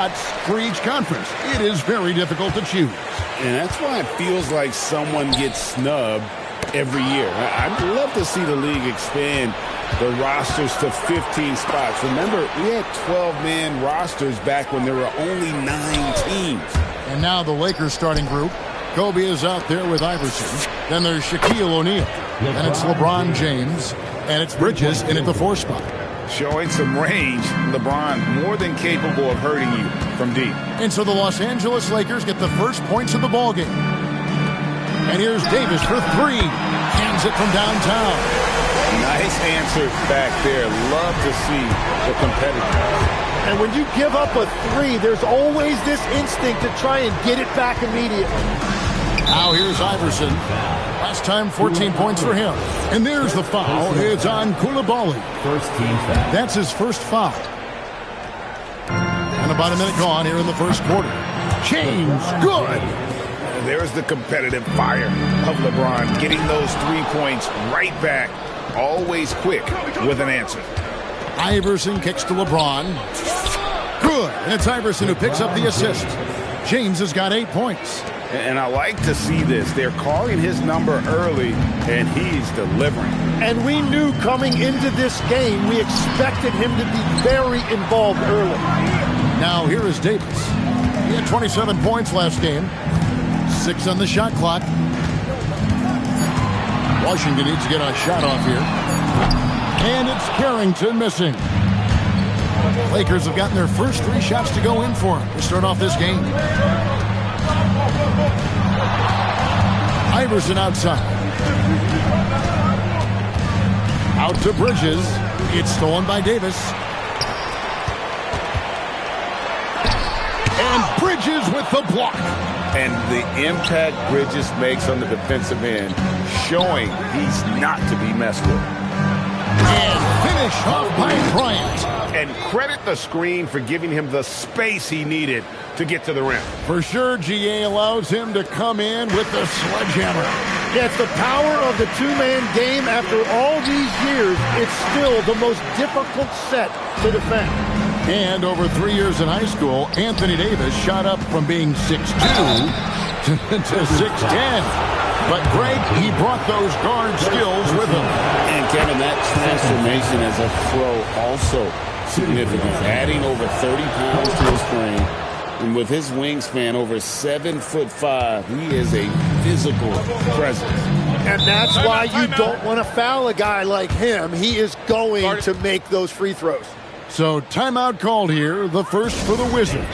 For each conference, it is very difficult to choose. And that's why it feels like someone gets snubbed every year. I'd love to see the league expand the rosters to 15 spots. Remember, we had 12-man rosters back when there were only 9 teams. And now the Lakers starting group. Kobe is out there with Iverson. Then there's Shaquille O'Neal. And it's LeBron James. And it's Bridges in at the 4 spot. Showing some range, LeBron more than capable of hurting you from deep. And so the Los Angeles Lakers get the first points of the ballgame. And here's Davis for 3. Hands it from downtown. Nice answer back there. Love to see the competitive. And when you give up a 3, there's always this instinct to try and get it back immediately. Now here's Iverson. Last time, 14 points for him. And there's the foul. It's on Coulibaly. First team foul. That's his first foul. And about a minute gone here in the first quarter. James, good. There's the competitive fire of LeBron, getting those 3 points right back. Always quick with an answer. Iverson kicks to LeBron. Good. And it's Iverson who picks up the assist. James has got 8 points. And I like to see this. They're calling his number early, and he's delivering. And we knew coming into this game, we expected him to be very involved early. Now here is Davis. He had 27 points last game. 6 on the shot clock. Washington needs to get a shot off here. And it's Carrington missing. Lakers have gotten their first 3 shots to go in for him to start off this game. Iverson outside. Out to Bridges. It's stolen by Davis. And Bridges with the block. And the impact Bridges makes on the defensive end, showing he's not to be messed with. And finish off by Bryant. And credit the screen for giving him the space he needed to get to the rim. For sure, GA allows him to come in with the sledgehammer. Yeah, it's the power of the 2-man game. After all these years, it's still the most difficult set to defend. And over 3 years in high school, Anthony Davis shot up from being 6'2" to 6'10". But Greg, he brought those guard skills with him. And Kevin, that transformation as a pro also significant. Adding over 30 pounds to his frame. And with his wingspan over 7'5", he is a physical presence. And that's why you don't want to foul a guy like him. He is going to make those free throws. So timeout called here, the first for the Wizards.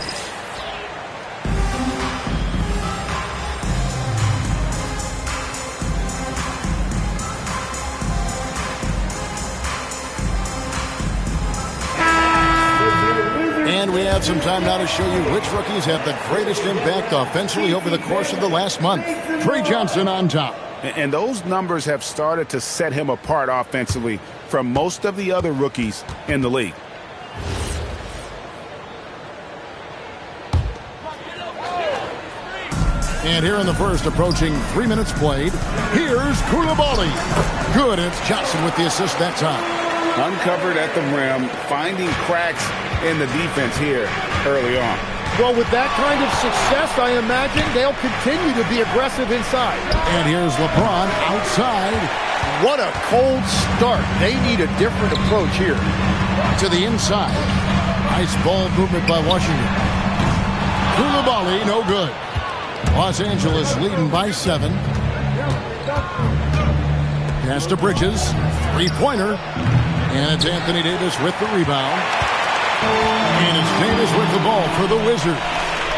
And we have some time now to show you which rookies have the greatest impact offensively over the course of the last month. Trey Johnson on top. And those numbers have started to set him apart offensively from most of the other rookies in the league. And here in the first, approaching 3 minutes played, here's Coulibaly. Good, and it's Johnson with the assist that time. Uncovered at the rim, finding cracks in the defense here early on. Well, with that kind of success, I imagine they'll continue to be aggressive inside. And here's LeBron outside. What a cold start. They need a different approach here. To the inside. Nice ball movement by Washington. Coulibaly, no good. Los Angeles leading by 7. Pass to Bridges. 3-pointer. And it's Anthony Davis with the rebound. And it's Davis with the ball for the Wizards.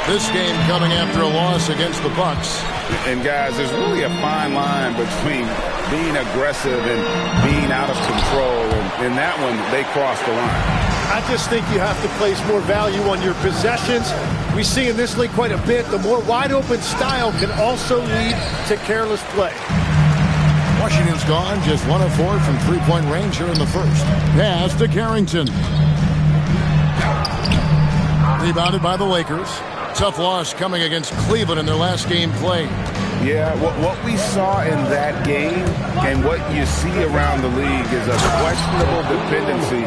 This game coming after a loss against the Bucks. And guys, there's really a fine line between being aggressive and being out of control. And in that one, they crossed the line. I just think you have to place more value on your possessions. We see in this league quite a bit. The more wide-open style can also lead to careless play. Washington's gone just 1 of 4 from three-point range here in the first. Pass to Carrington. Rebounded by the Lakers. Tough loss coming against Cleveland in their last game played. Yeah, what we saw in that game and what you see around the league is a questionable dependency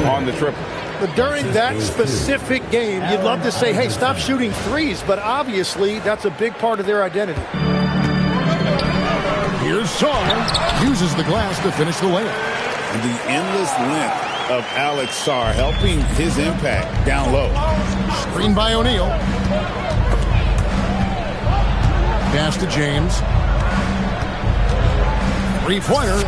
on the triple. But during that specific game, you'd love to say, hey, stop shooting threes, but obviously that's a big part of their identity. Here's Sarr, uses the glass to finish the layup. The endless length of Alex Sarr helping his impact down low. Screen by O'Neal. Pass to James. Three-pointer.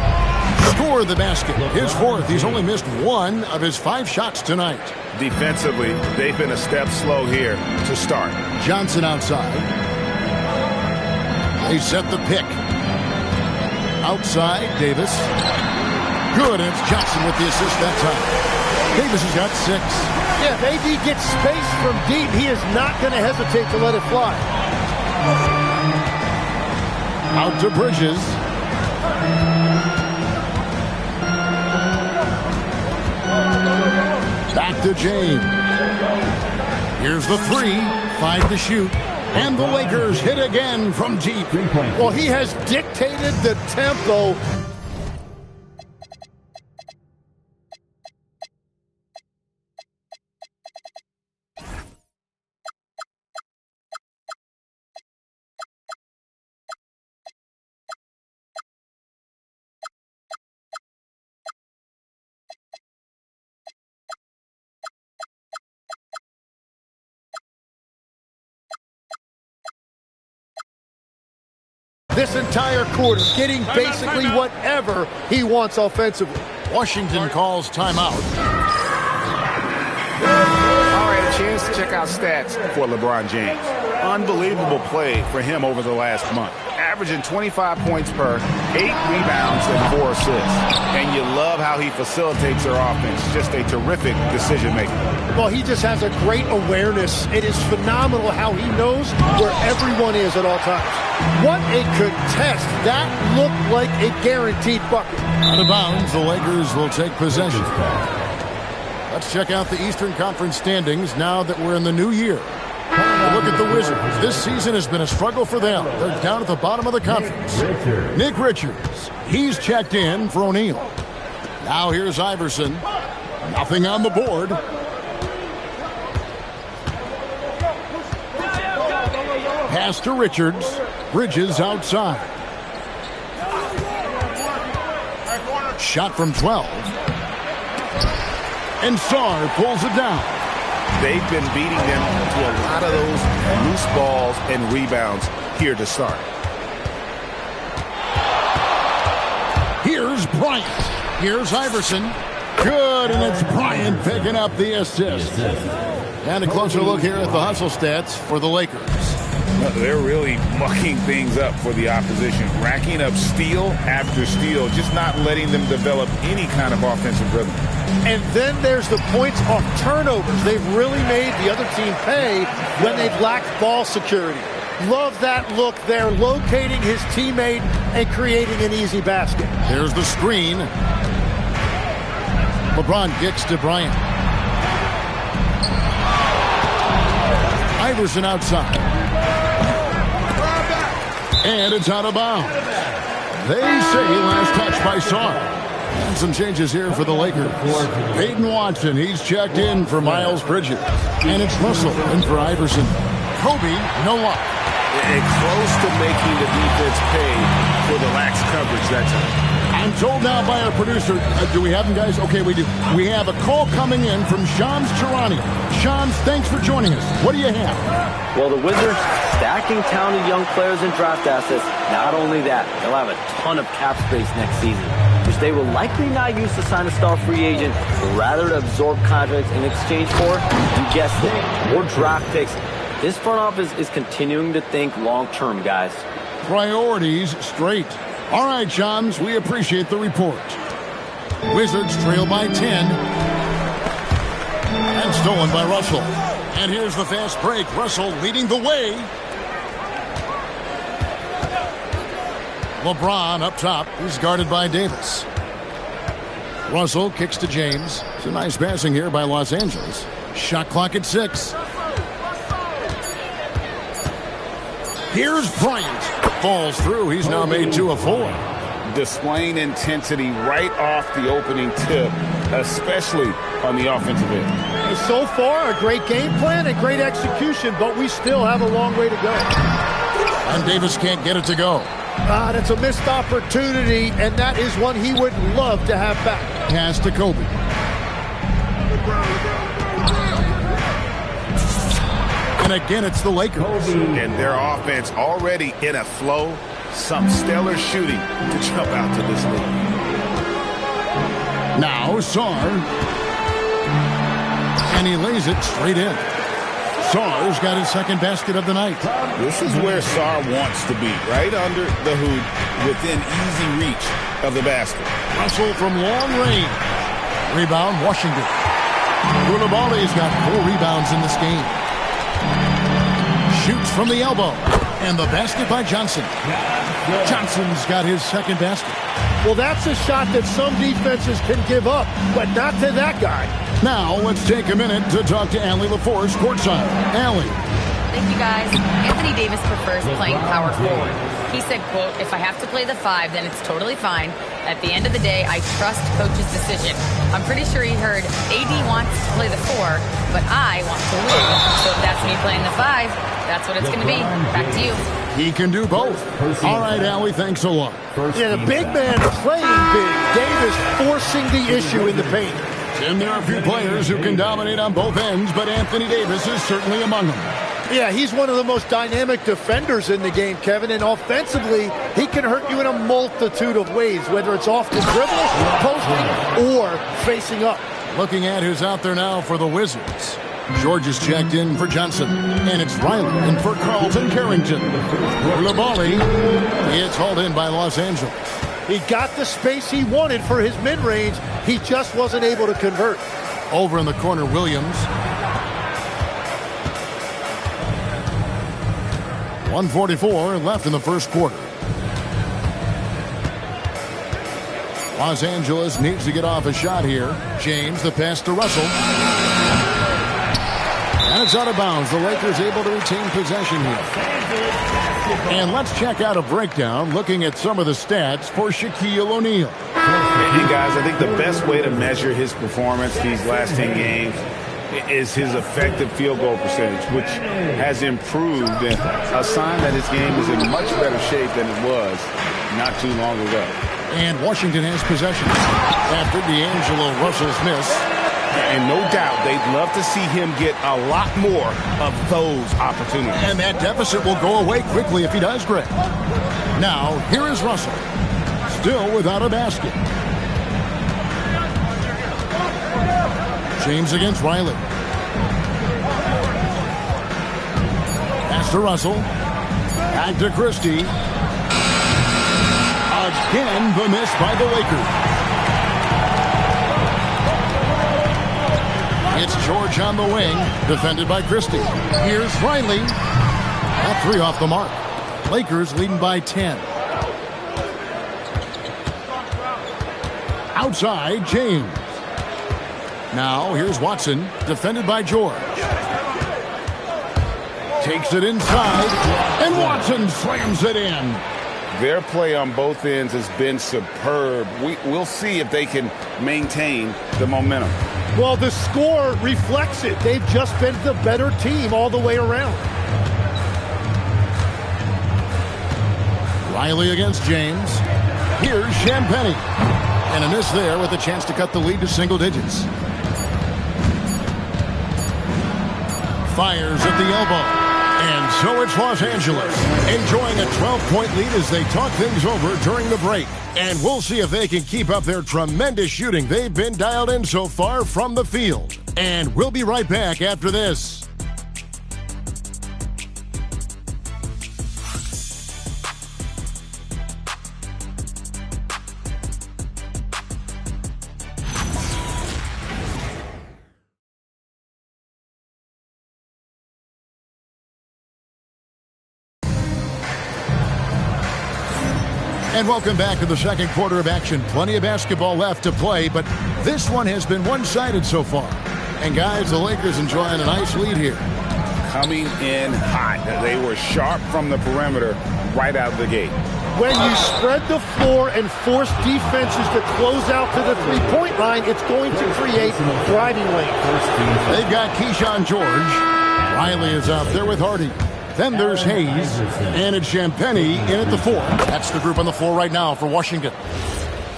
Score the basket. His fourth. He's only missed one of his 5 shots tonight. Defensively, they've been a step slow here to start. Johnson outside. They set the pick. Outside, Davis. Good, and it's Johnson with the assist that time. Davis has got 6. Yeah, if AD gets space from deep, he is not going to hesitate to let it fly. Out to Bridges. Back to James. Here's the 3. 5 to shoot. And the Lakers hit again from deep. Well, he has dictated the tempo. This entire quarter, getting basically whatever he wants offensively. Washington calls timeout. All right, a chance to check out stats for LeBron James. Unbelievable play for him over the last month. Averaging 25 points per, 8 rebounds and 4 assists. And you love how he facilitates their offense. Just a terrific decision maker. Well, he just has a great awareness. It is phenomenal how he knows where everyone is at all times. What a contest. That looked like a guaranteed bucket. Out of bounds, the Lakers will take possession. Let's check out the Eastern Conference standings now that we're in the new year. Look at the Wizards. This season has been a struggle for them. They're down at the bottom of the conference. Nick Richards, he's checked in for O'Neal. Now here's Iverson. Nothing on the board. Pass to Richards. Bridges outside. Shot from 12. And Sarr pulls it down. They've been beating them to a lot of those loose balls and rebounds here to start. Here's Bryant. Here's Iverson. Good, and it's Bryant picking up the assist. And a closer look here at the hustle stats for the Lakers. They're really mucking things up for the opposition, racking up steal after steal, just not letting them develop any kind of offensive rhythm. And then there's the points off turnovers. They've really made the other team pay when they've lacked ball security. Love that look there, locating his teammate and creating an easy basket. There's the screen. LeBron kicks to Bryant. Iverson outside. And it's out of bounds. They say last touch by Sarr. And some changes here for the Lakers. Peyton Watson, he's checked in for Miles Bridges. And it's Russell in for Iverson. Kobe, no luck. And close to making the defense pay for the lax coverage that time. I'm told now by our producer, do we have them, guys? Okay, we do. We have a call coming in from Shams Charania. Shams, thanks for joining us. What do you have? Well, the Wizards stacking talented young players and draft assets. Not only that, they'll have a ton of cap space next season, which they will likely not use to sign a star free agent, but rather to absorb contracts in exchange for, you guessed it, more draft picks. This front office is continuing to think long-term, guys. Priorities straight. All right, Shams, we appreciate the report. Wizards trail by 10. And stolen by Russell. And here's the fast break. Russell leading the way. LeBron up top. He's guarded by Davis. Russell kicks to James. It's a nice passing here by Los Angeles. Shot clock at 6. Here's Bryant. Falls through. He's now made 2 of 4. displaying intensity right off the opening tip, especially on the offensive end. So far, a great game plan and great execution, but we still have a long way to go. And Davis can't get it to go. That's a missed opportunity, and that is one he would love to have back. Pass to Kobe. And again, it's the Lakers. And their offense already in a flow. Some stellar shooting to jump out to this lead. Now Sarr. And he lays it straight in. Sarr's got his second basket of the night. This is where Sarr wants to be, right under the hoop, within easy reach of the basket. Russell from long range. Rebound, Washington. Koulibaly's got 4 rebounds in this game. Shoots from the elbow. And the basket by Johnson. Johnson's got his second basket. Well, that's a shot that some defenses can give up, but not to that guy. Now, let's take a minute to talk to Allie LaForce courtside. Allie. Thank you, guys. Anthony Davis prefers playing power forward. He said, quote, "If I have to play the 5, then it's totally fine. At the end of the day, I trust coach's decision." I'm pretty sure he heard AD wants to play the 4, but I want to win. So if that's me playing the 5, that's what it's going to be. Back to you. He can do both. All right, Allie, thanks a lot. Yeah, the big man playing big. Davis forcing the issue in the paint. Tim, there are a few players who can dominate on both ends, but Anthony Davis is certainly among them. Yeah, he's one of the most dynamic defenders in the game, Kevin, and offensively, he can hurt you in a multitude of ways, whether it's off the dribble, posting, or facing up. Looking at who's out there now for the Wizards. George is checked in for Johnson, and it's Riley in for Carlton Carrington. Koulibaly, it's hauled in by Los Angeles. He got the space he wanted for his mid-range. He just wasn't able to convert. Over in the corner, Williams. 1:44 left in the first quarter. Los Angeles needs to get off a shot here. James, the pass to Russell. And it's out of bounds. The Lakers able to retain possession here. And let's check out a breakdown looking at some of the stats for Shaquille O'Neal. Hey, guys, I think the best way to measure his performance these last 10 games is his effective field goal percentage, which has improved, and a sign that his game is in much better shape than it was not too long ago. And Washington has possession after D'Angelo Russell's miss. And no doubt they'd love to see him get a lot more of those opportunities. And that deficit will go away quickly if he does, Greg. Now, here is Russell. Still without a basket. James against Riley. Pass to Russell. Back to Christie. Again, the miss by the Lakers. It's George on the wing, defended by Christie. Here's Riley. That 3 off the mark. Lakers leading by 10. Outside, James. Now, here's Watson, defended by George. Takes it inside, and Watson slams it in. Their play on both ends has been superb. We'll see if they can maintain the momentum. Well, the score reflects it. They've just been the better team all the way around. Riley against James. Here's Champagnie. And a miss there with a chance to cut the lead to single digits. Fires at the elbow. And so it's Los Angeles enjoying a 12-point lead as they talk things over during the break. And we'll see if they can keep up their tremendous shooting they've been dialed in so far from the field. And we'll be right back after this. And welcome back to the second quarter of action. Plenty of basketball left to play, but this one has been one-sided so far. And guys, the Lakers enjoying a nice lead here. coming in hot. They were sharp from the perimeter right out of the gate. When you spread the floor and force defenses to close out to the three-point line, it's going to create driving lanes. They've got Keyshawn George. Riley is out there with Hardy. Then there's Hayes, and it's Champagnie in at the 4. That's the group on the floor right now for Washington.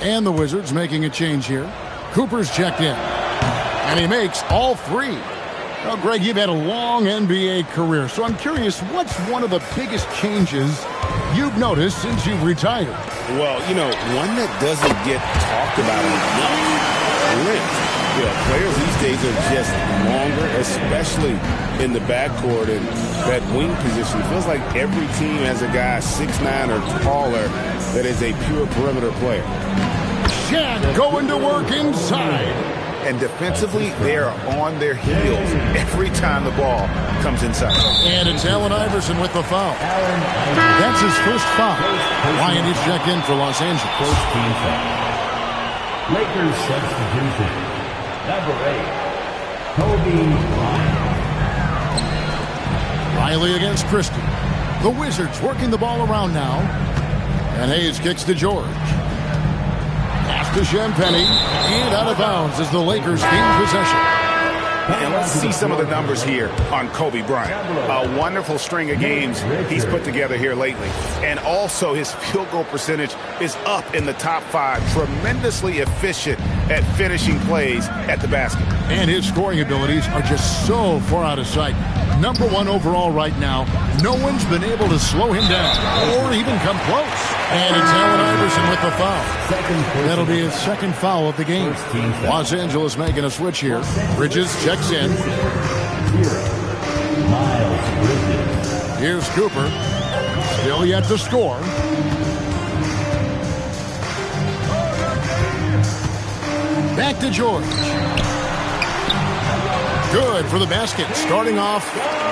And the Wizards making a change here. Cooper's checked in, and he makes all 3. Well, Greg, you've had a long NBA career, so I'm curious, what's one of the biggest changes you've noticed since you've retired? Well, you know, one that doesn't get talked about enough, length. You know, players these days are just longer, especially in the backcourt, and that wing position. It feels like every team has a guy 6'9" or taller that is a pure perimeter player. Shaq going to work inside. And defensively, they are on their heels every time the ball comes inside. And it's Allen Iverson with the foul. That's his first foul. Ryan is checked in for Los Angeles. First team foul. Lakers substitution. Number 8, Kobe Bryant. Riley against Christie. The Wizards working the ball around now. And Hayes kicks to George. Pass to Champagnie. And out of bounds as the Lakers gain possession. And let's see some of the numbers here on Kobe Bryant. A wonderful string of games he's put together here lately. And also his field goal percentage is up in the top 5. Tremendously efficient at finishing plays at the basket. And his scoring abilities are just so far out of sight. Number 1 overall right now. No one's been able to slow him down or even come close. And it's Allen Iverson with the foul. That'll be his second foul of the game. Los Angeles making a switch here. Bridges checks in. Here's Cooper. Still yet to score. Back to George. Good for the basket. Starting off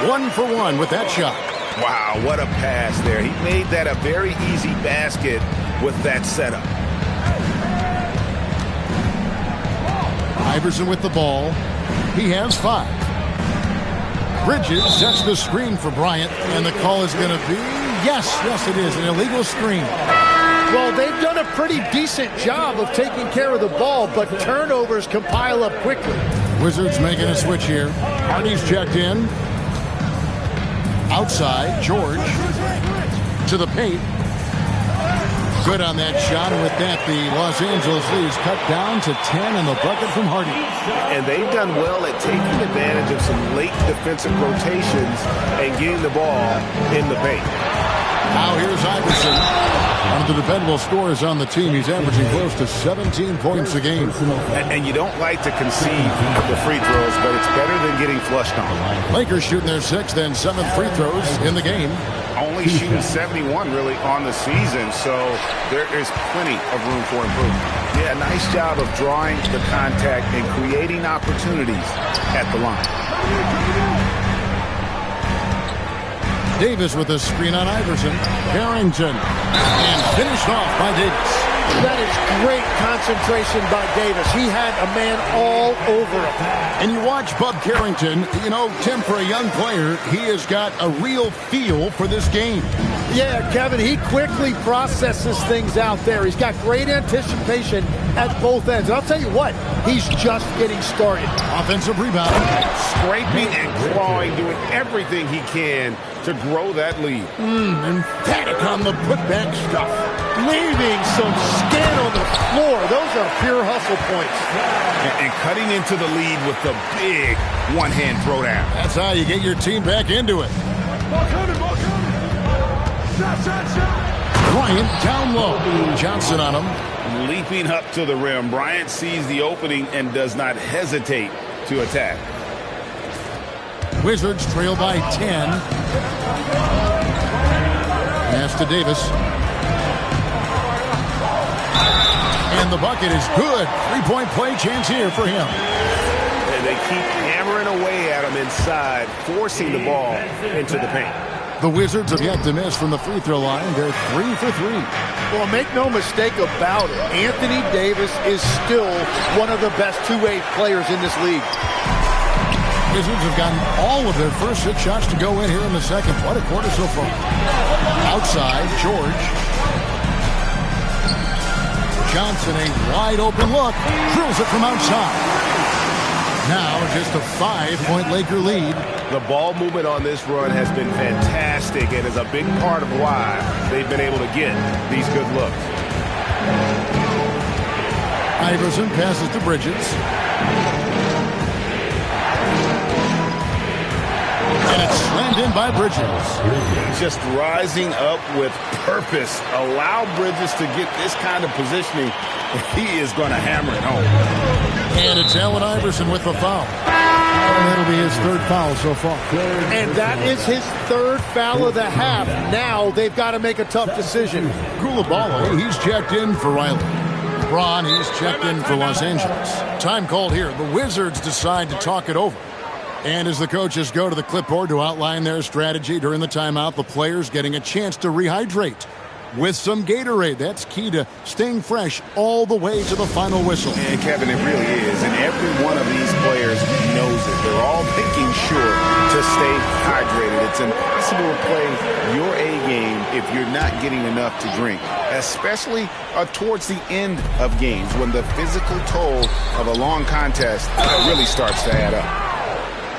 1 for 1 with that shot. Wow, what a pass there. He made that a very easy basket with that setup. Iverson with the ball. He has 5. Bridges sets the screen for Bryant, and the call is going to be, yes, it is, an illegal screen. Well, they've done a pretty decent job of taking care of the ball, but turnovers can pile up quickly. Wizards making a switch here. Hardy's checked in. Outside, George to the paint. Good on that shot, and with that, the Los Angeles leads cut down to 10 and the bucket from Hardy. And they've done well at taking advantage of some late defensive rotations and getting the ball in the paint. Now here's Iverson. One of the dependable scorers on the team. He's averaging close to 17 points a game. And you don't like to concede the free throws, but it's better than getting flushed on. Lakers shooting their 6th and 7th free throws in the game. Only shooting 71 really on the season, so there is plenty of room for improvement. Yeah, nice job of drawing the contact and creating opportunities at the line. Davis with a screen on Iverson. Carrington. And finished off by Davis. That is great concentration by Davis. He had a man all over him. And you watch Bub Carrington, you know, Tim, for a young player, he has got a real feel for this game. Yeah, Kevin, he quickly processes things out there. He's got great anticipation at both ends. And I'll tell you what, he's just getting started. Offensive rebound. Scraping and clawing, doing everything he can to grow that lead. Emphatic on the putback stuff. Leaving some skin on the floor. Those are pure hustle points. And cutting into the lead with the big one-hand throwdown. That's how you get your team back into it. Bryant down low. Johnson on him. Leaping up to the rim. Bryant sees the opening and does not hesitate to attack. Wizards trail by 10. Pass to Davis. And the bucket is good. 3-point play chance here for him. And they keep hammering away at him inside, forcing the ball into the paint. The Wizards have yet to miss from the free throw line. They're 3 for 3. Well, make no mistake about it. Anthony Davis is still one of the best two-way players in this league. Wizards have gotten all of their first 6 shots to go in here in the second. What a quarter so far. Outside, George. Johnson, a wide open look. Drills it from outside. Now just a 5-point Laker lead. The ball movement on this run has been fantastic and is a big part of why they've been able to get these good looks. Iverson passes to Bridges. And it's slammed in by Bridges. He's just rising up with purpose. Allow Bridges to get this kind of positioning. He is going to hammer it home. And it's Allen Iverson with the foul. And that'll be his 3rd foul so far. And that is his 3rd foul of the half. Now they've got to make a tough decision. Coulibaly, he's checked in for Riley. Braun, he's checked in for Los Angeles. Time called here. The Wizards decide to talk it over. And as the coaches go to the clipboard to outline their strategy during the timeout, the players getting a chance to rehydrate with some Gatorade. That's key to staying fresh all the way to the final whistle. And Kevin, it really is. And every one of these players knows it. They're all making sure to stay hydrated. It's impossible to play your A game if you're not getting enough to drink, especially towards the end of games when the physical toll of a long contest really starts to add up.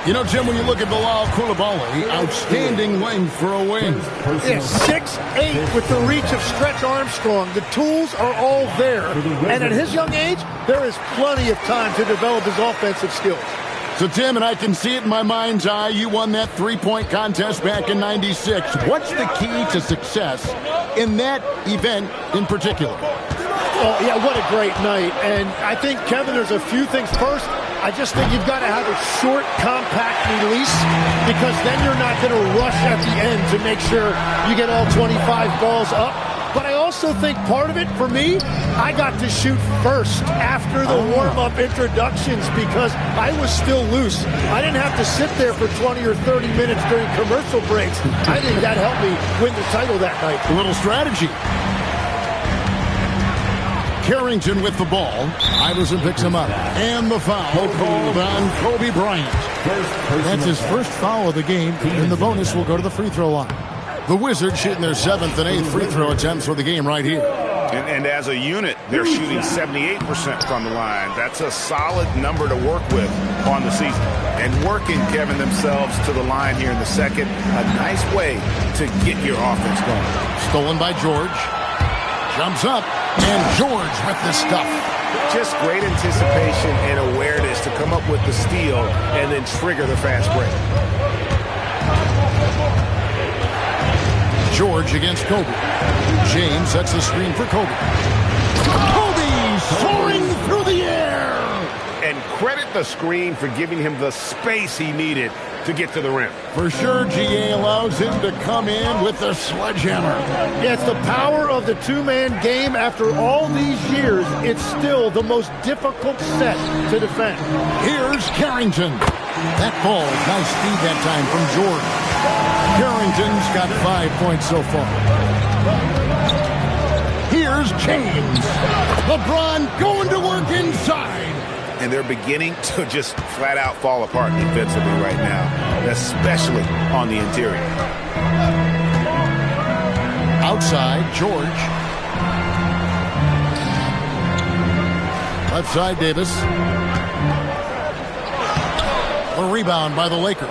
You know, Jim, when you look at Bilal Coulibaly, outstanding length for a win. Yeah, 6'8" with the reach of Stretch Armstrong. The tools are all there. And at his young age, there is plenty of time to develop his offensive skills. So, Tim, and I can see it in my mind's eye, you won that 3-point contest back in '96. What's the key to success in that event in particular? Oh, yeah, what a great night. And I think, Kevin, there's a few things. First, I just think you've got to have a short, compact release because then you're not going to rush at the end to make sure you get all 25 balls up. But I also think part of it, for me, I got to shoot first after the warm-up introductions because I was still loose. I didn't have to sit there for 20 or 30 minutes during commercial breaks. I think that helped me win the title that night. A little strategy. Carrington with the ball. Iverson picks him up. And the foul called on Kobe Bryant. That's his first foul of the game. And the bonus will go to the free throw line. The Wizards shooting their 7th and 8th free throw attempts for the game right here. And as a unit, they're shooting 78% from the line. That's a solid number to work with on the season. And working, Kevin, themselves to the line here in the second. A nice way to get your offense going. Stolen by George. Jumps up. And George with the stuff. Just great anticipation and awareness to come up with the steal and then trigger the fast break. George against Kobe. James sets the screen for Kobe. Kobe soaring through the air. And credit the screen for giving him the space he needed to get to the rim. For sure, GA allows him to come in with the sledgehammer. Yeah, it's the power of the two-man game. After all these years, it's still the most difficult set to defend. Here's Carrington. That ball, nice speed that time from George. Carrington's got 5 points so far. Here's James. LeBron going to work inside. And they're beginning to just flat out fall apart defensively right now, especially on the interior. Outside, George. Left side, Davis. A rebound by the Lakers.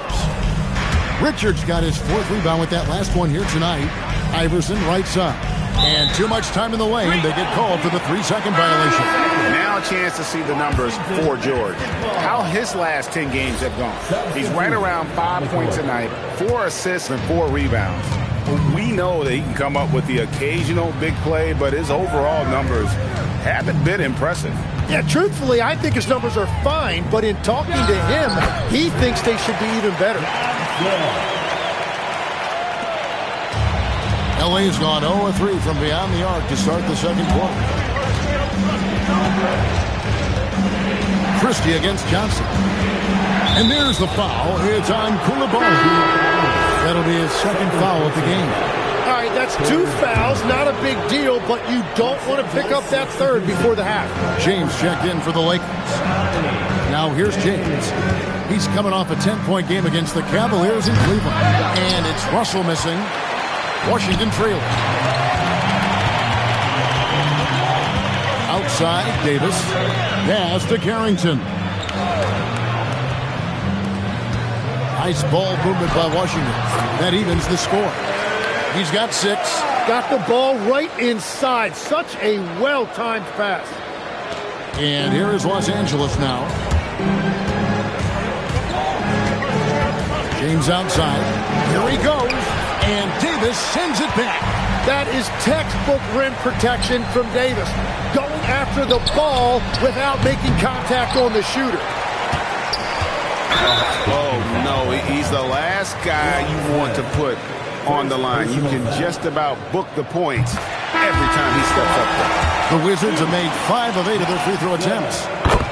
Richards got his 4th rebound with that last one here tonight. Iverson right side. And too much time in the lane. They get called for the 3-second violation. Now a chance to see the numbers for George. How his last 10 games have gone. He's right around 5 points a night, 4 assists and 4 rebounds. We know that he can come up with the occasional big play, but his overall numbers haven't been impressive. Yeah, truthfully, I think his numbers are fine, but in talking to him, he thinks they should be even better. LA's gone 0-3 from beyond the arc to start the second quarter. Christie against Johnson. And there's the foul. It's on Coulibaly. That'll be his 2nd foul of the game. All right, that's 2 fouls, not a big deal, but you don't want to pick up that 3rd before the half. James checked in for the Lakers. Now here's James. He's coming off a 10-point game against the Cavaliers in Cleveland. And it's Russell missing. Washington trails. Outside, Davis. Pass to Carrington. Nice ball movement by Washington. That evens the score. He's got 6. Got the ball right inside. Such a well-timed pass. And here is Los Angeles now. James outside. Here he goes. And Davis sends it back. That is textbook rim protection from Davis. Going after the ball without making contact on the shooter. Oh, no. He's the last guy you want to put on the line. You can just about book the points every time he steps up there. The Wizards have made 5 of 8 of their free throw attempts.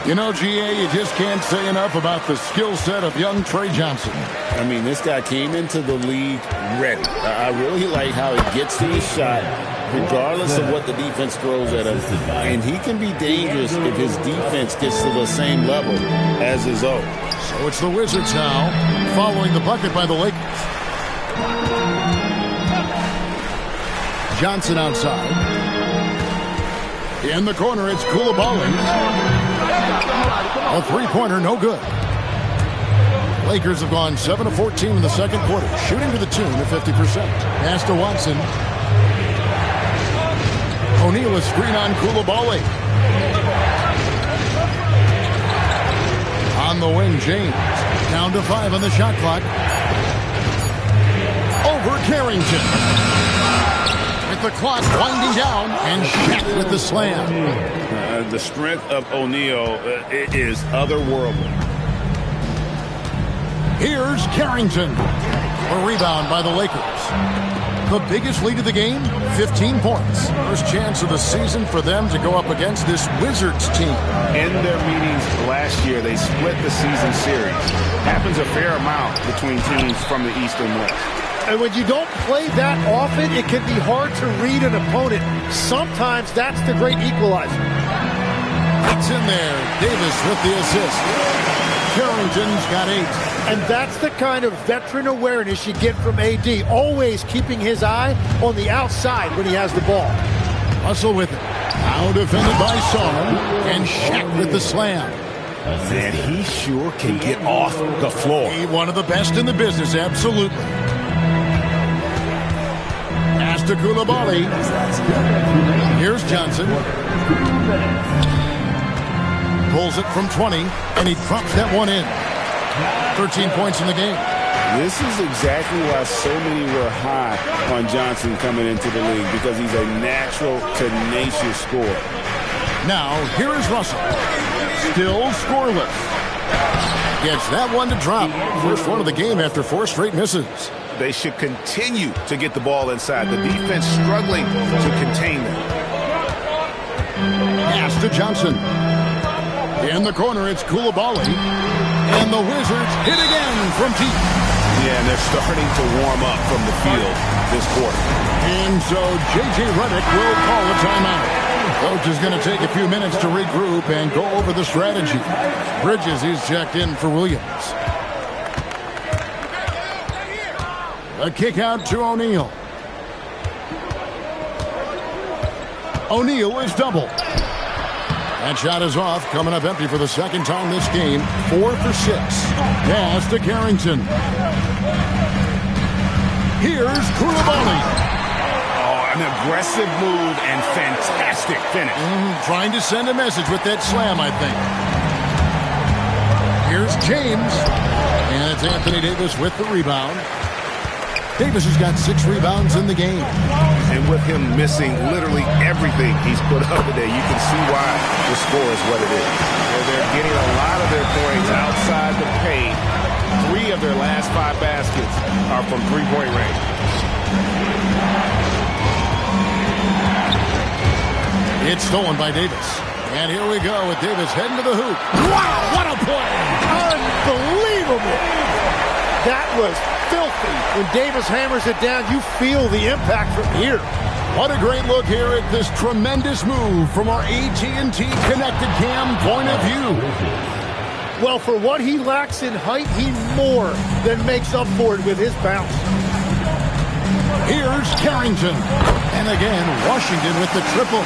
You know, GA, you just can't say enough about the skill set of young Trey Johnson. I mean, this guy came into the league ready. I really like how he gets to his shot, regardless of what the defense throws at him. And he can be dangerous if his defense gets to the same level as his own. So it's the Wizards now, following the bucket by the Lakers. Johnson outside. In the corner, it's Koulibaly. A three-pointer, no good. Lakers have gone 7 of 14 in the second quarter, shooting to the tune of 50%. Pass to Watson. O'Neal a screen on Koulibaly. On the wing, James. Down to 5 on the shot clock. Over Carrington. With the clock winding down, and Shaq with the slam. The strength of O'Neal is otherworldly. Here's Carrington. A rebound by the Lakers. The biggest lead of the game, 15 points. First chance of the season for them to go up against this Wizards team. In their meetings last year, they split the season series. Happens a fair amount between teams from the East and West. And when you don't play that often, it can be hard to read an opponent. Sometimes that's the great equalizer. It's in there. Davis with the assist. Carrington's got 8. And that's the kind of veteran awareness you get from AD. Always keeping his eye on the outside when he has the ball. Russell with it. Now defended by Son. And Shaq with the slam. And he sure can get off the floor. He one of the best in the business, absolutely. Pass to Koulibaly. Here's Johnson. Pulls it from 20, and he drops that one in. 13 points in the game. This is exactly why so many were high on Johnson coming into the league, because he's a natural, tenacious scorer. Now, here is Russell. Still scoreless. Gets that one to drop. First one of the game after 4 straight misses. They should continue to get the ball inside. The defense struggling to contain them. Pass to Johnson. In the corner, it's Koulibaly. And the Wizards hit again from deep. Yeah, and they're starting to warm up from the field this quarter. And so J.J. Redick will call a timeout. Coach is going to take a few minutes to regroup and go over the strategy. Bridges, he's checked in for Williams. A kick out to O'Neal. O'Neal is doubled. That shot is off, coming up empty for the second time this game. 4 for 6. Pass to Carrington. Here's Koulibaly. Oh, an aggressive move and fantastic finish. Trying to send a message with that slam, I think. Here's James. And it's Anthony Davis with the rebound. Davis has got 6 rebounds in the game. And with him missing literally everything he's put up today, you can see why the score is what it is. They're getting a lot of their points outside the paint. 3 of their last 5 baskets are from three-point range. It's stolen by Davis. And here we go with Davis heading to the hoop. Wow, what a play! Unbelievable! That was filthy. When Davis hammers it down, you feel the impact from here. What a great look here at this tremendous move from our AT&T Connected Cam point of view. Well, for what he lacks in height, he more than makes up for it with his bounce. Here's Carrington. And again, Washington with the triple.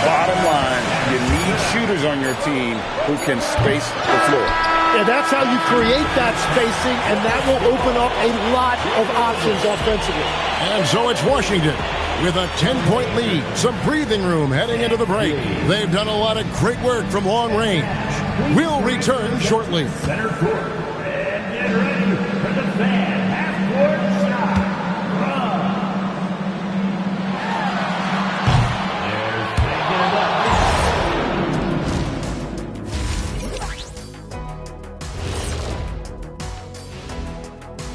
Bottom line, you need shooters on your team who can space the floor. And that's how you create that spacing, and that will open up a lot of options offensively. And so it's Washington with a 10-point lead. Some breathing room heading into the break. They've done a lot of great work from long range. We'll return shortly. Center court. And get ready for the fan half-court shot.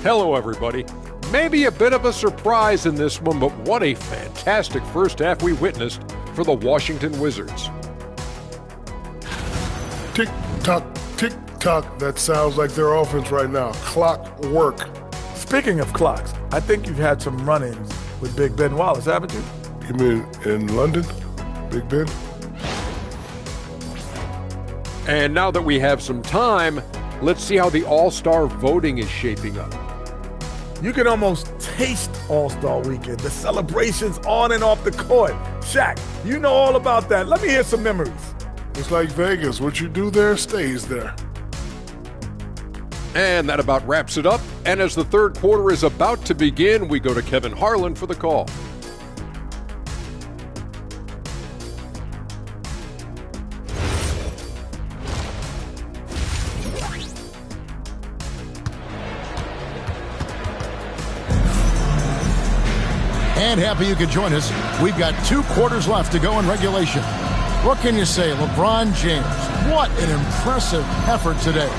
Hello, everybody. Maybe a bit of a surprise in this one, but what a fantastic first half we witnessed for the Washington Wizards. Tick-tock, tick-tock. That sounds like their offense right now. Clock work. Speaking of clocks, I think you've had some run-ins with Big Ben Wallace, haven't you? You mean in London, Big Ben? And now that we have some time, let's see how the All-Star voting is shaping up. You can almost taste All-Star Weekend, the celebrations on and off the court. Shaq, you know all about that. Let me hear some memories. It's like Vegas. What you do there stays there. And that about wraps it up. And as the third quarter is about to begin, we go to Kevin Harlan for the call. And happy you could join us. We've got 2 quarters left to go in regulation. What can you say, LeBron James? What an impressive effort today.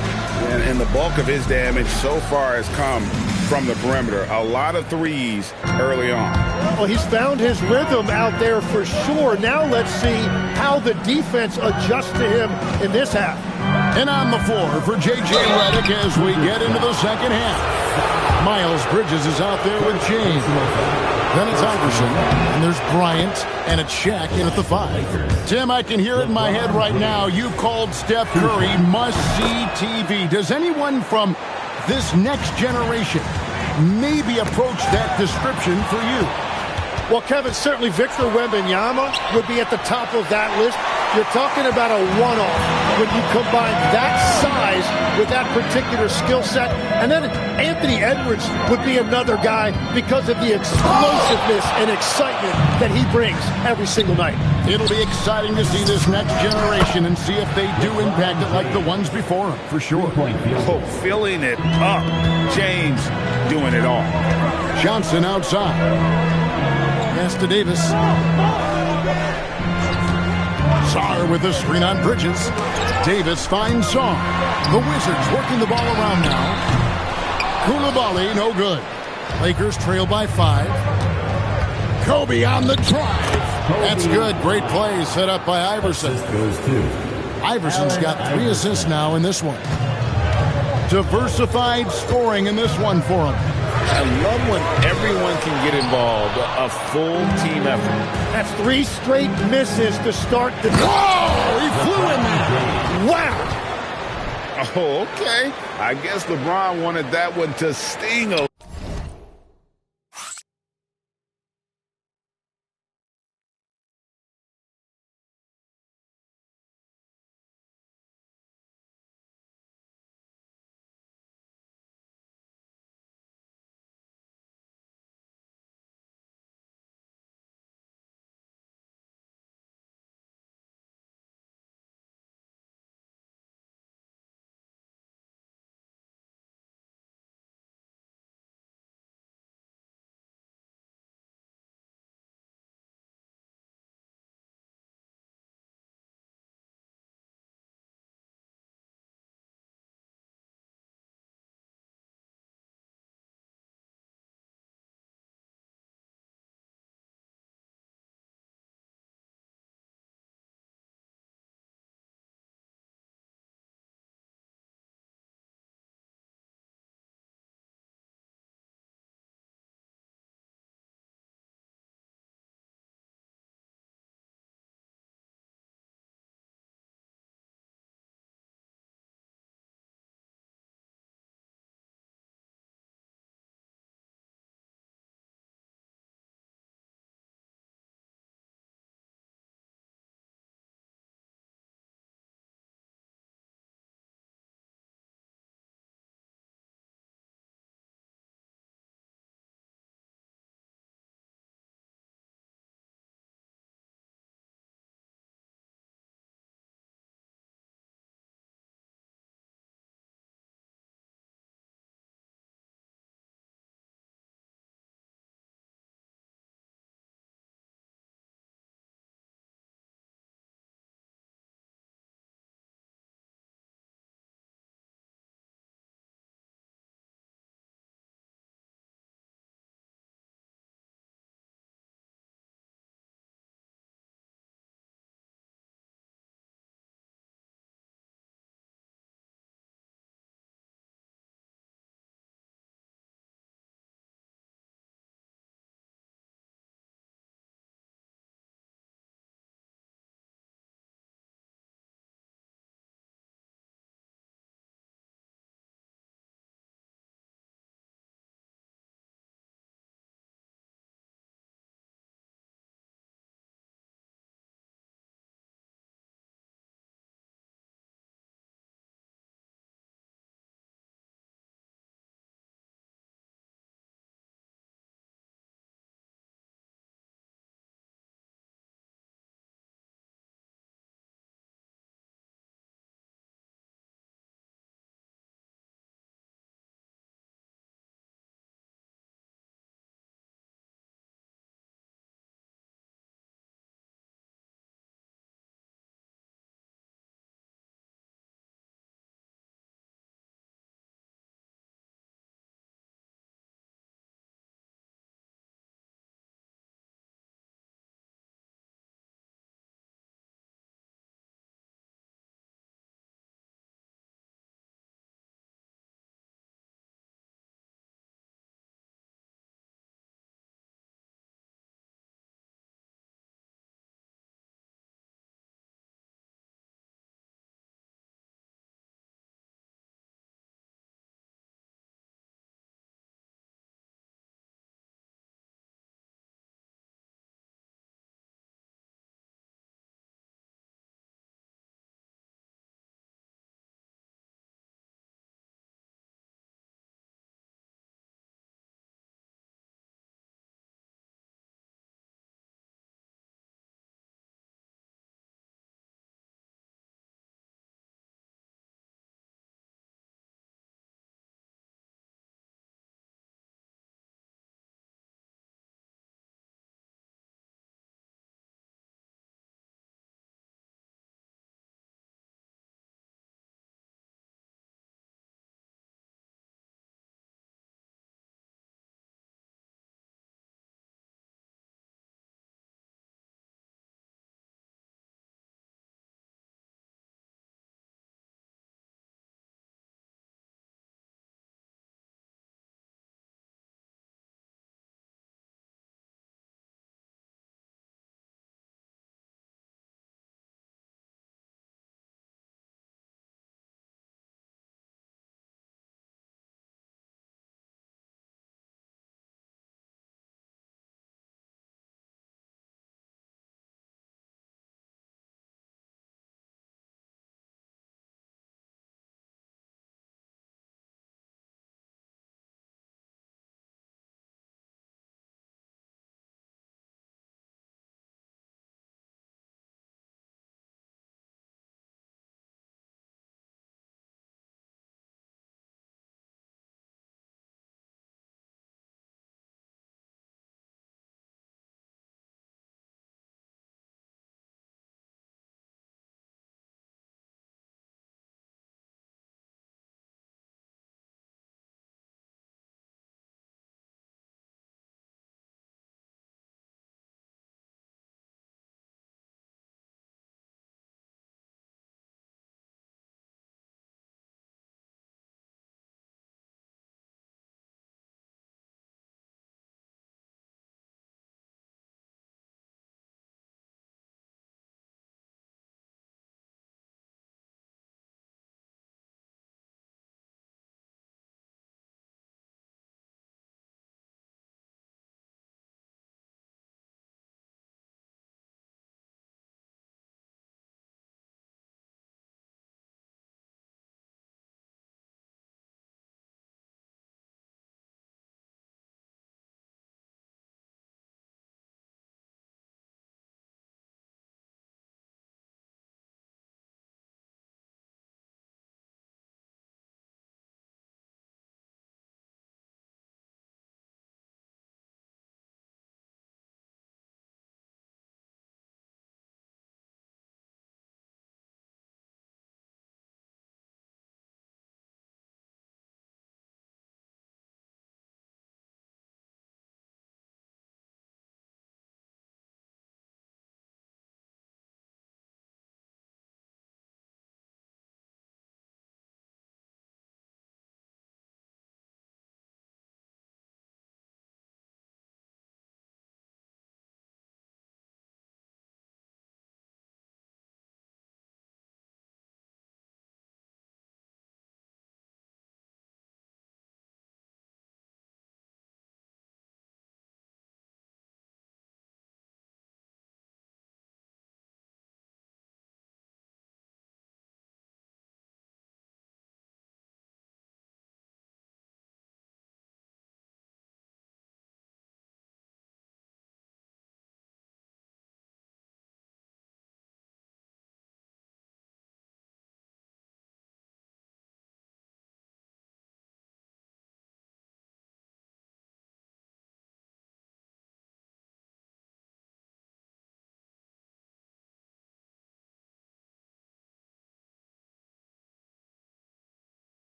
And the bulk of his damage so far has come from the perimeter. A lot of threes early on. Well, he's found his rhythm out there for sure. Now let's see how the defense adjusts to him in this half. And on the floor for J.J. Redick as we get into the second half. Miles Bridges is out there with James. Then it's Iverson, and there's Bryant, and it's Shaq in at the 5. Tim, I can hear it in my head right now. You called Steph Curry must-see TV. Does anyone from this next generation maybe approach that description for you? Well, Kevin, certainly Victor Wembanyama would be at the top of that list. You're talking about a one-off when you combine that size with that particular skill set. And then Anthony Edwards would be another guy because of the explosiveness and excitement that he brings every single night. It'll be exciting to see this next generation and see if they do impact it like the ones before them, for sure. Oh, filling it up. James doing it all. Johnson outside. Pass to Davis. Sarr with the screen on Bridges. Davis finds Sarr. The Wizards working the ball around now. Koulibaly, no good. Lakers trail by 5. Kobe on the drive. That's good. Great play set up by Iverson. Iverson's got 3 assists now in this one. Diversified scoring in this one for him. I love when everyone can get involved. A full team effort. That's 3 straight misses to start the... Oh, he flew in there. Wow! Oh, okay. I guess LeBron wanted that one to sting a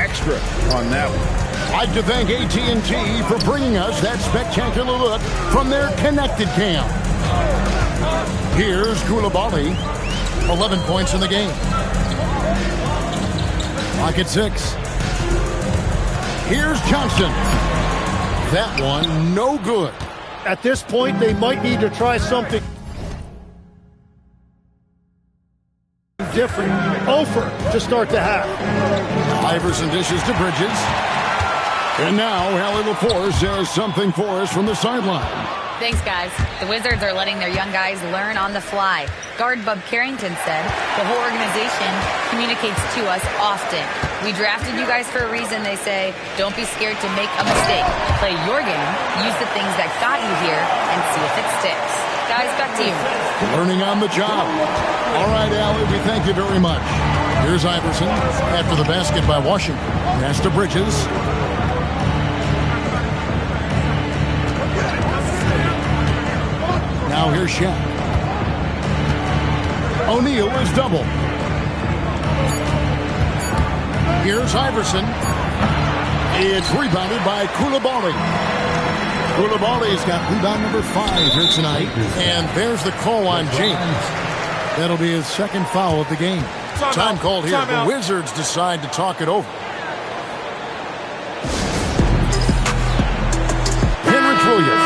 extra on that one. I'd like to thank AT&T for bringing us that spectacular look from their Connected Cam. Here's Koulibaly, 11 points in the game. Pocket 6. Here's Johnson. That one, no good. At this point, they might need to try something different. Over to start the half. Iverson dishes to Bridges. And now, Allie LaForce has something for us from the sideline. Thanks, guys. The Wizards are letting their young guys learn on the fly. Guard Bub Carrington said, the whole organization communicates to us often. We drafted you guys for a reason, they say. Don't be scared to make a mistake. Play your game, use the things that got you here, and see if it sticks. Guys, back to you. Learning on the job. All right, Allie, we thank you very much. Here's Iverson after the basket by Washington. Pass to Bridges. Now here's Shaq. O'Neal is double. Here's Iverson. It's rebounded by Koulibaly. Koulibaly's got rebound number 5 here tonight. And there's the call on James. That'll be his second foul of the game. Time called here. The Wizards decide to talk it over. Henrik Williams.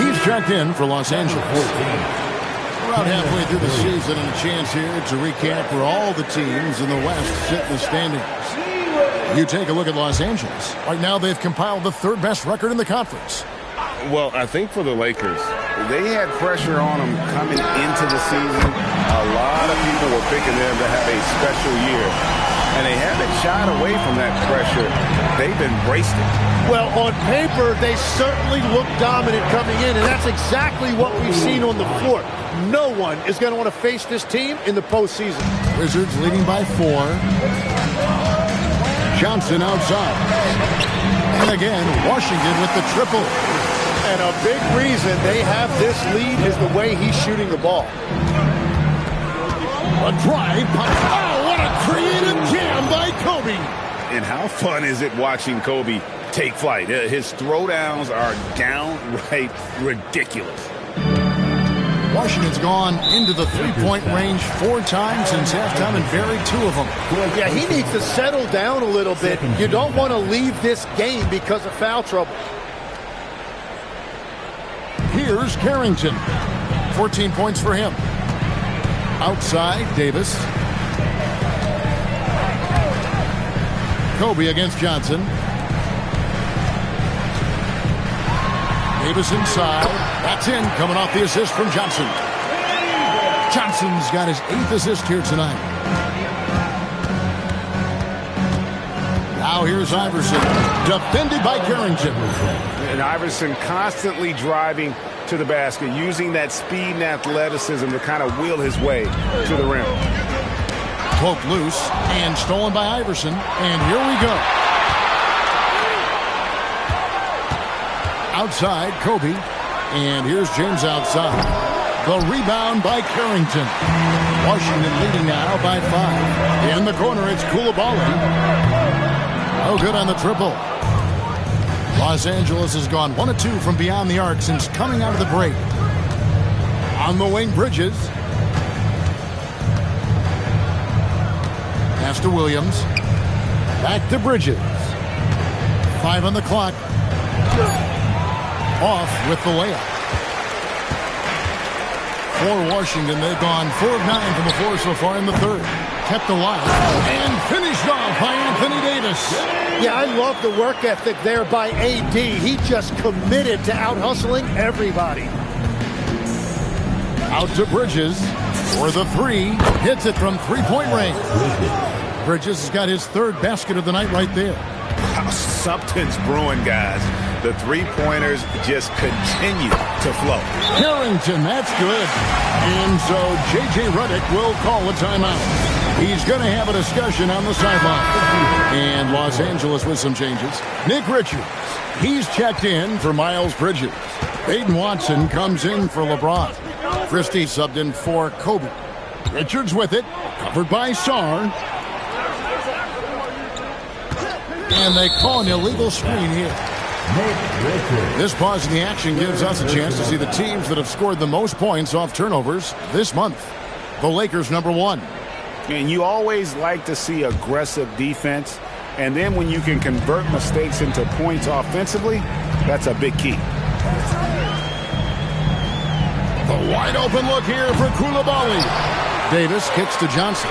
He's checked in for Los Angeles. We're about halfway through the season and a chance here to recap where all the teams in the West sit in the standings. You take a look at Los Angeles. Right now they've compiled the 3rd best record in the conference. Well, I think for the Lakers, they had pressure on them coming into the season. A lot of people were picking them to have a special year. And they haven't shied away from that pressure. They've embraced it. Well, on paper, they certainly look dominant coming in, and that's exactly what we've seen on the floor. No one is going to want to face this team in the postseason. Wizards leading by 4. Johnson outside. And again, Washington with the triple. And a big reason they have this lead is the way he's shooting the ball. A drive. Oh, what a creative jam by Kobe. And how fun is it watching Kobe take flight? His throwdowns are downright ridiculous. Washington's gone into the 3-point range 4 times since halftime and buried 2 of them. Yeah, he needs to settle down a little bit. You don't want to leave this game because of foul trouble. Here's Carrington. 14 points for him. Outside, Davis. Kobe against Johnson. Davis inside. That's in, coming off the assist from Johnson. Johnson's got his 8th assist here tonight. Now here's Iverson, defended by Carrington. And Iverson constantly driving to the basket, using that speed and athleticism to kind of wheel his way to the rim. Poked loose and stolen by Iverson. And here we go. Outside, Kobe. And here's James outside. The rebound by Carrington. Washington leading now by 5. In the corner, it's Koulibaly. Oh, good on the triple. Los Angeles has gone 1 of 2 from beyond the arc since coming out of the break. On the wing, Bridges. Pass to Williams. Back to Bridges. 5 on the clock. Off with the layup. For Washington, they've gone 4 of 9 from the floor so far in the 3rd. Kept alive and finished off by Anthony Davis. Yeah, I love the work ethic there by AD. He just committed to out-hustling everybody. Out to Bridges for the 3. Hits it from 3-point range. Bridges has got his 3rd basket of the night right there. Something's brewing, guys. The 3-pointers just continue to flow. Carrington, that's good. And so J.J. Redick will call a timeout. He's going to have a discussion on the sideline. And Los Angeles with some changes. Nick Richards, he's checked in for Miles Bridges. Peyton Watson comes in for LeBron. Christie subbed in for Kobe. Richards with it, covered by Sarr. And they call an illegal screen here. This pause in the action gives us a chance to see the teams that have scored the most points off turnovers this month. The Lakers, number 1. And you always like to see aggressive defense. And then when you can convert mistakes into points offensively, that's a big key. The wide open look here for Coulibaly. Davis kicks to Johnson.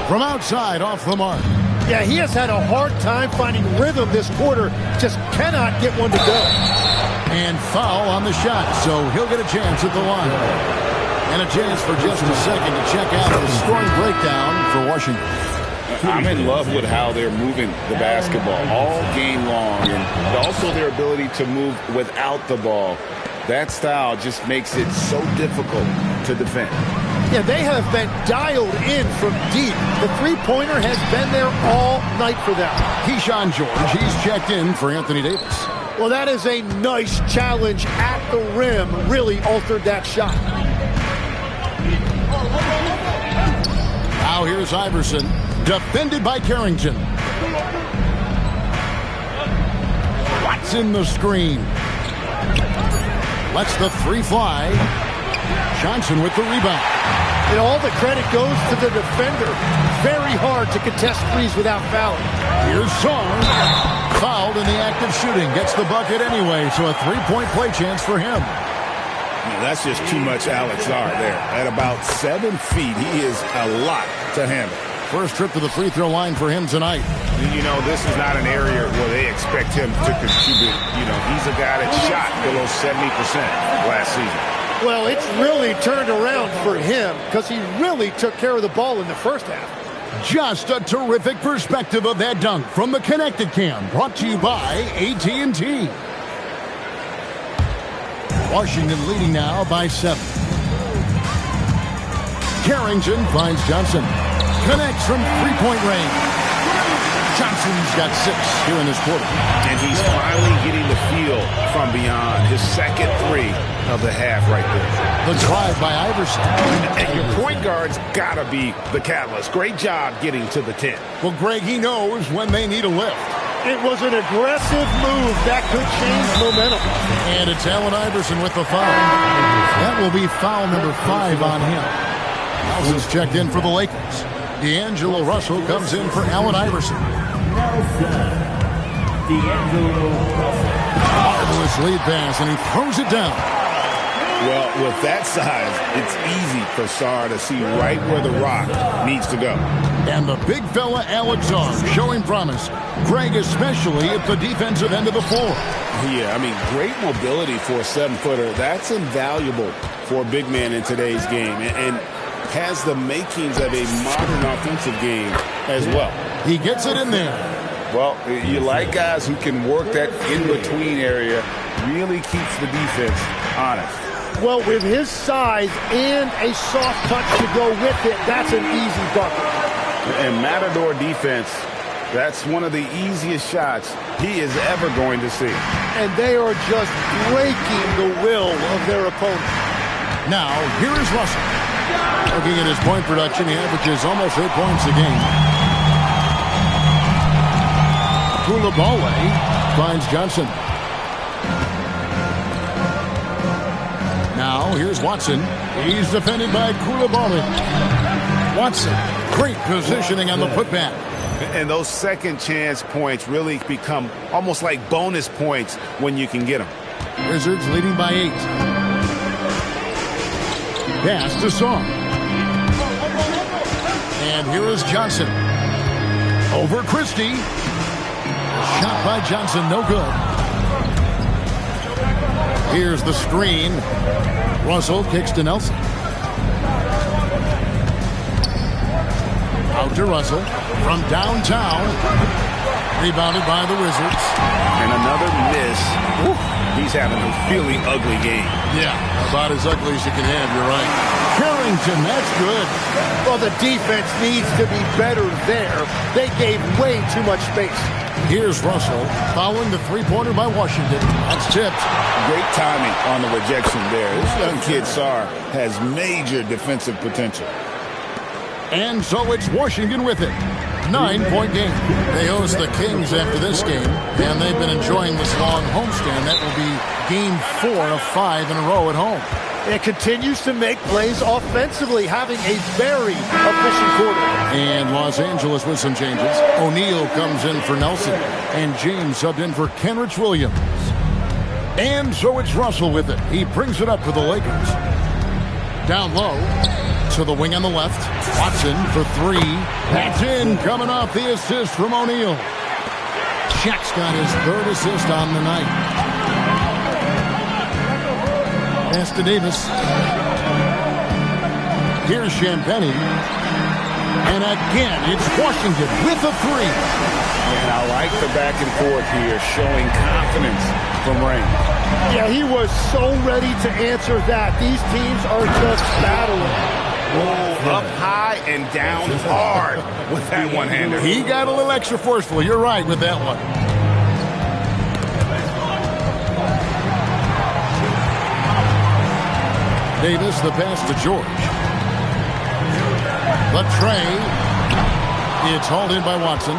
From outside, off the mark. Yeah, he has had a hard time finding rhythm this quarter. Just cannot get one to go. And foul on the shot, so he'll get a chance at the line. And a chance for just a second to check out the scoring breakdown for Washington. I'm in love with how they're moving the basketball all game long, and also their ability to move without the ball. That style just makes it so difficult to defend. Yeah, they have been dialed in from deep. The three-pointer has been there all night for them. Keyshawn George, he's checked in for Anthony Davis. Well, that is a nice challenge at the rim. Really altered that shot. Now here's Iverson, defended by Carrington. Watson the screen. Lets the three fly. Johnson with the rebound. And all the credit goes to the defender. Very hard to contest threes without fouling. Here's Song. Fouled in the act of shooting. Gets the bucket anyway, so a three-point play chance for him. Yeah, that's just too much Alex Zar there. At about 7 feet, he is a lot to handle. First trip to the free throw line for him tonight. You know, this is not an area where they expect him to contribute. You know, he's a guy that shot below 70% last season. Well, it's really turned around for him because he really took care of the ball in the first half. Just a terrific perspective of that dunk from the Connected Cam, brought to you by AT&T. Washington leading now by 7. Carrington finds Johnson. Connects from three-point range. Johnson's got 6 here in this quarter. And he's finally getting the feel from beyond. His second 3 of the half right there. The drive by Iverson. And your point guard's got to be the catalyst. Great job getting to the 10. Well, Greg, he knows when they need a lift. It was an aggressive move that could change momentum. And it's Allen Iverson with the foul. That will be foul number 5 on him. Nelson's checked in for the Lakers. D'Angelo Russell comes in for Allen Iverson. Marvelous lead pass, and he throws it down. Well, with that size, it's easy for Sarr to see right where the rock needs to go. And the big fella, Alex Zar, showing promise. Greg, especially at the defensive end of the floor. Yeah, I mean, great mobility for a 7-footer. That's invaluable for a big man in today's game. And has the makings of a modern offensive game as well. He gets it in there. Well, you like guys who can work that in-between area, really keeps the defense honest. Well, with his size and a soft touch to go with it, that's an easy bucket. And Matador defense, that's one of the easiest shots he is ever going to see. And they are just breaking the will of their opponent. Now, here is Russell. Looking at his point production, he averages almost 8 points a game. Coulibaly finds Johnson. Now, here's Watson. He's defended by Coulibaly. Watson, great positioning on the putback. And those second chance points really become almost like bonus points when you can get them. Wizards leading by 8. Pass to Song. And here is Johnson. Over Christie. Shot by Johnson, no good. Here's the screen. Russell kicks to Nelson. Out to Russell from downtown. Rebounded by the Wizards. And another miss. Woo. He's having a really ugly game. Yeah, about as ugly as you can have, you're right. Carrington, that's good. Well, the defense needs to be better there. They gave way too much space. Here's Russell following the three-pointer by Washington. That's tipped. Great timing on the rejection there. This young kid, Sarr, has major defensive potential. And so it's Washington with it. 9-point game. They host the Kings after this game, and they've been enjoying this long homestand. That will be game 4 of 5 in a row at home. It continues to make plays offensively, having a very efficient quarter. And Los Angeles with some changes. O'Neal comes in for Nelson, and James subbed in for Kenrich Williams. And so it's Russell with it. He brings it up for the Lakers. Down low to the wing on the left. Watson for 3. That's in, coming off the assist from O'Neal. Shaq's got his 3rd assist on the night. Pass to Davis. Here's Champagnie. And again, it's Washington with a 3. And I like the back and forth here, showing confidence from Rain. Yeah, he was so ready to answer that. These teams are just battling. Whoa, up high and down hard with that one-hander. He got a little extra forceful. You're right with that one. Davis, the pass to George. The tray. It's hauled in by Watson.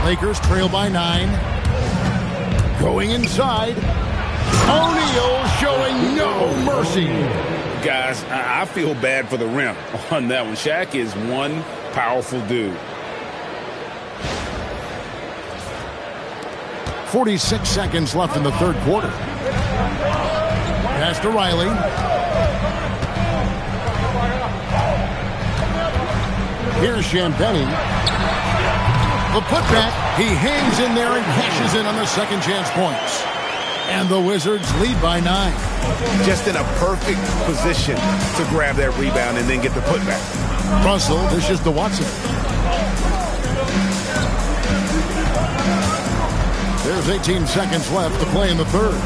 Lakers trail by 9. Going inside. O'Neal showing no mercy. Guys, I feel bad for the rim on that one. Shaq is one powerful dude. 46 seconds left in the 3rd quarter. Pass to Riley. Here's Champagnie. The putback. He hangs in there and cashes in on the second chance points. And the Wizards lead by 9. Just in a perfect position to grab that rebound and then get the putback. Russell dishes to Watson. There's 18 seconds left to play in the 3rd.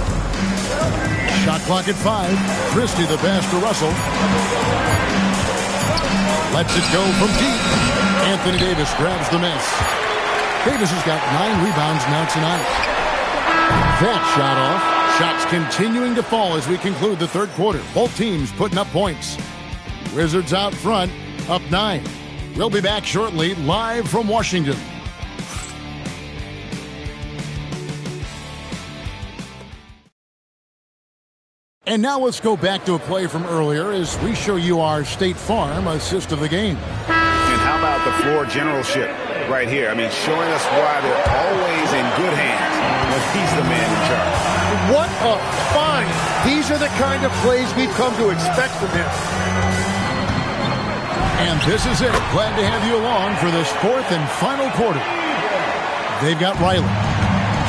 Shot clock at 5. Christie the pass to Russell. Lets it go from deep. Anthony Davis grabs the miss. Davis has got 9 rebounds now tonight. That shot off. Shots continuing to fall as we conclude the 3rd quarter. Both teams putting up points. Wizards out front, up 9. We'll be back shortly, live from Washington. And now let's go back to a play from earlier as we show you our State Farm assist of the game. And how about the floor generalship right here? I mean, showing us why they're always in good hands when he's the man in charge. What a find! These are the kind of plays we've come to expect from him. And this is it. Glad to have you along for this 4th and final quarter. They've got Riley.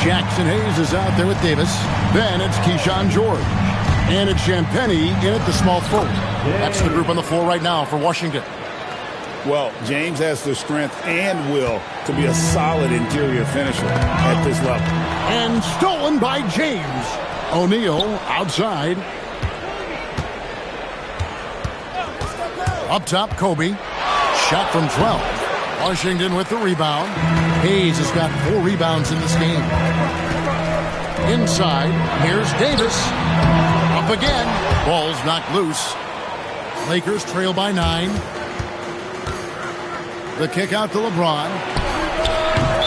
Jackson Hayes is out there with Davis. Then it's Keyshawn George. And it's Champagnie in at the small forward. That's the group on the floor right now for Washington. Well, James has the strength and will to be a solid interior finisher at this level. And stolen by James. O'Neal outside. Up top, Kobe. Shot from 12. Washington with the rebound. Hayes has got 4 rebounds in this game. Inside, here's Davis. Up again. Ball's knocked loose. Lakers trail by 9. The kick out to LeBron.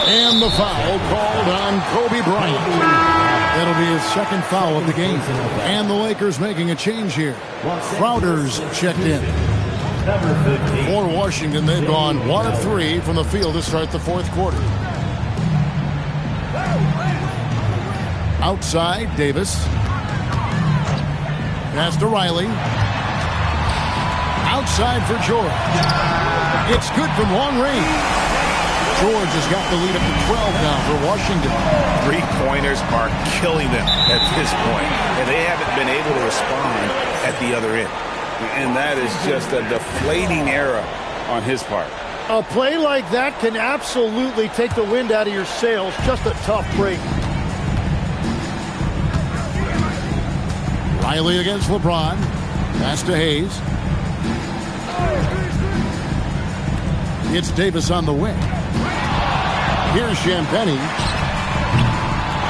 And the foul called on Kobe Bryant. That'll be his 2nd foul of the game. And the Lakers making a change here. Crowder's checked in. For Washington, they've gone 1 of 3 from the field to start the 4th quarter. Outside, Davis. Pass to Riley. Outside for George. It's good from long range. George has got the lead up to 12 now for Washington. 3-pointers are killing them at this point, and they haven't been able to respond at the other end. And that is just a deflating era on his part. A play like that can absolutely take the wind out of your sails. Just a tough break. Riley against LeBron. Pass to Hayes. It's Davis on the wing. Here's Champagnie.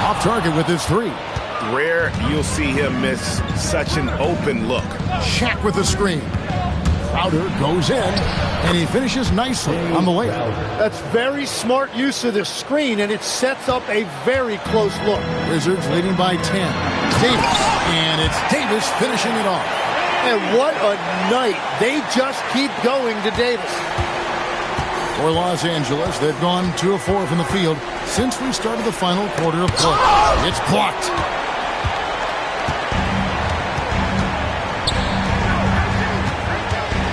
Off target with his 3. Rare you'll see him miss such an open look. Shaq with the screen. Crowder goes in, and he finishes nicely on the layup. That's very smart use of the screen, and it sets up a very close look. Wizards leading by 10. Davis, and it's Davis finishing it off. And what a night. They just keep going to Davis. For Los Angeles, they've gone 2 of 4 from the field since we started the final quarter of play. It's blocked.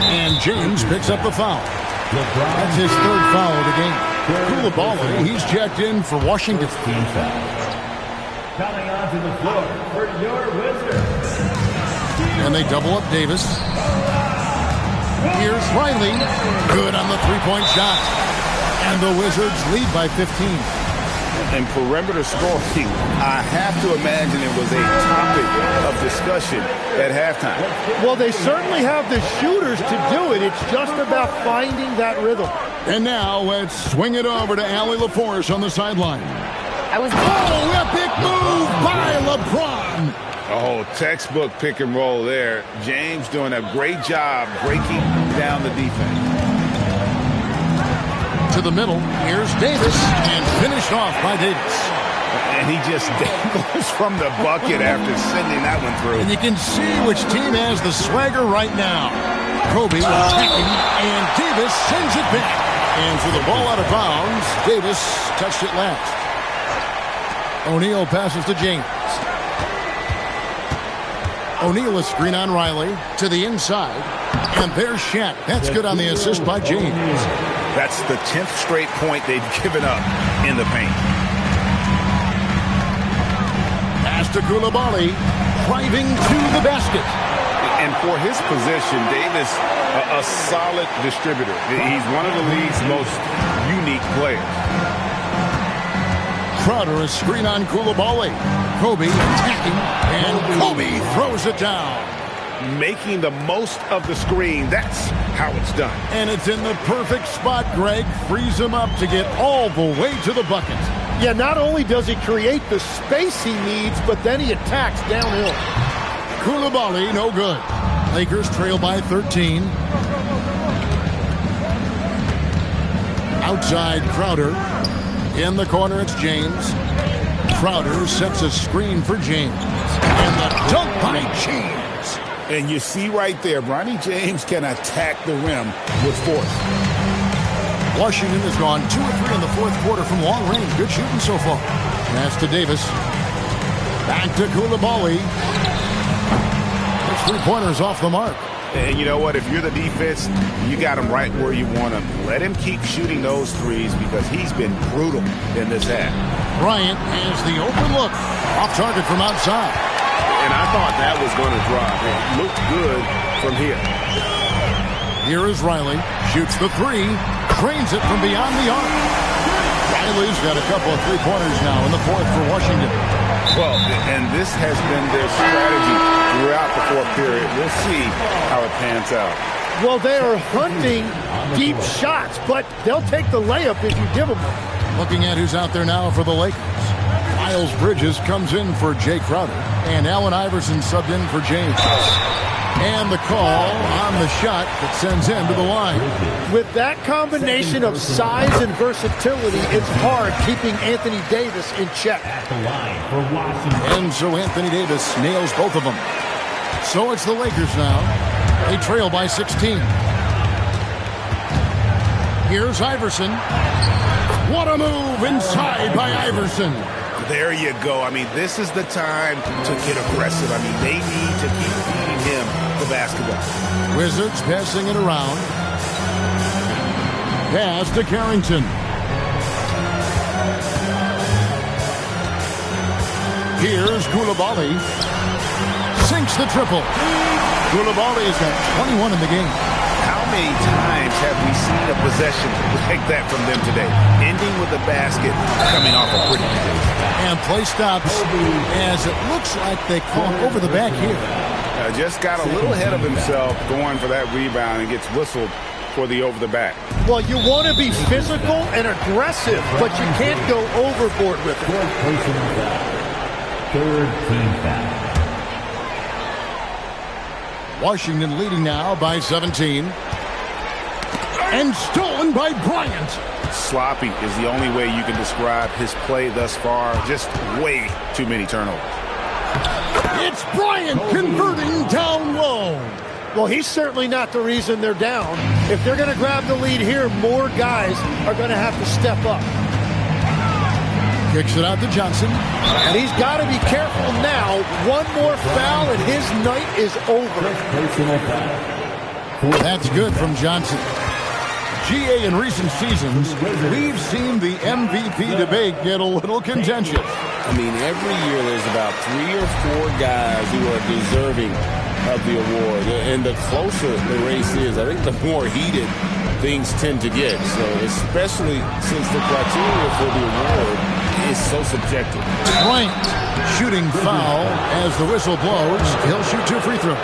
And James picks up the foul. That's his 3rd foul of the game. Coulibaly, he's checked in for Washington. Coming onto the floor for your Wizards. And they double up Davis. Here's Riley. Good on the three-point shot. And the Wizards lead by 15. And perimeter scoring, I have to imagine it was a topic of discussion at halftime. Well, they certainly have the shooters to do it. It's just about finding that rhythm. And now let's swing it over to Allie LaForce on the sideline. I was a big move by LeBron. Oh, textbook pick and roll there. James doing a great job breaking down the defense. To the middle, here's Davis, and finished off by Davis. And he just dangles from the bucket after sending that one through. And you can see which team has the swagger right now. Kobe attacking, and Davis sends it back. And for the ball out of bounds, Davis touched it last. O'Neal passes to James. O'Neal a screen on Riley to the inside. And there's Shaq. That's good on the assist by James. That's the 10th straight point they've given up in the paint. Pass to Coulibaly, driving to the basket. And for his position, Davis, a solid distributor. He's one of the league's most unique players. Crowder a screen on Coulibaly. Kobe attacking, and Kobe throws it down. Making the most of the screen. That's how it's done. And it's in the perfect spot. Greg frees him up to get all the way to the bucket. Yeah, not only does he create the space he needs, but then he attacks downhill. Coulibaly, no good. Lakers trail by 13. Outside Crowder. In the corner, it's James. Crowder sets a screen for James. And the dunk by James. And you see right there, Bronny James can attack the rim with force. Washington has gone 2 of 3 in the 4th quarter from long range. Good shooting so far. Pass to Davis. Back to Coulibaly. His 3-pointers off the mark. And you know what? If you're the defense, you got him right where you want him. Let him keep shooting those threes because he's been brutal in this half. Bryant has the open look. Off target from outside. And I thought that was going to drop. It looked good from here. Here is Riley. Shoots the 3. Drains it from beyond the arc. Riley's got a couple of 3-pointers now in the 4th for Washington. Well, and this has been their strategy throughout the 4th period. We'll see how it pans out. Well, they are hunting deep shots, but they'll take the layup if you give them one. Looking at who's out there now for the Lakers. Miles Bridges comes in for Jay Crowder. And Allen Iverson subbed in for James. And the call on the shot that sends him to the line. With that combination of size and versatility, it's hard keeping Anthony Davis in check. And so Anthony Davis nails both of them. So it's the Lakers now. They trail by 16. Here's Iverson. What a move inside by Iverson. There you go. I mean, this is the time to get aggressive. I mean, they need to keep feeding him the basketball. Wizards passing it around. Pass to Carrington. Here's Coulibaly. Sinks the triple. Coulibaly's got 21 in the game. How many times have we seen a possession like that from them today? Ending with the basket coming off a pretty good. And play stops as it looks like they call over the back here. Just got a little ahead of himself going for that rebound and gets whistled for the over the back. Well, you want to be physical and aggressive, but you can't go overboard with it. Third team foul. Washington leading now by 17. And stolen by Bryant. Sloppy is the only way you can describe his play thus far. Just way too many turnovers. It's Bryant converting down low. Well, he's certainly not the reason they're down. If they're going to grab the lead here, more guys are going to have to step up. Kicks it out to Johnson. And he's got to be careful now. One more foul and his night is over. That's good from Johnson. GA, in recent seasons, we've seen the MVP debate get a little contentious. I mean, every year there's about 3 or 4 guys who are deserving of the award. And the closer the race is, I think the more heated things tend to get. So especially since the criteria for the award is so subjective. Bryant shooting foul as the whistle blows. He'll shoot 2 free throws.